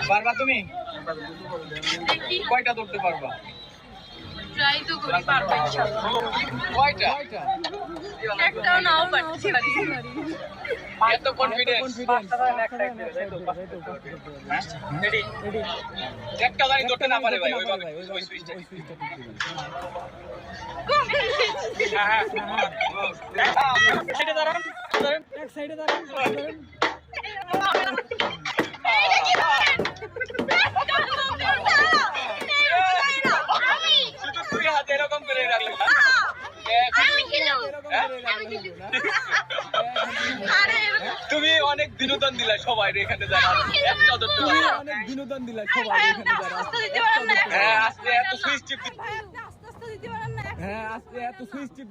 পারবা তুমি? কয়টা ধরতে পারবা? ট্রাই তো করি, পারবো ইনশাআল্লাহ। কয়টা? একটাও নাও পারছি না। এত কনফিডেন্স? রেডি? একটা জানি ধরতে না পারে ভাই, ওইভাবে ওই সুইচটা। হ্যাঁ সাইডে দাঁড়ান, এক সাইডে দাঁড়ান। শুধু তুই হাতে এরকম করে রাখলি। তুমি অনেক বিনোদন দিলা সবাই এখানে যারা অনেক বিনোদন দিলা সবাই এখানে যারা। হ্যাঁ আজকে এত সুইচ টিপ, হ্যাঁ আজকে এত সুইচ টিপ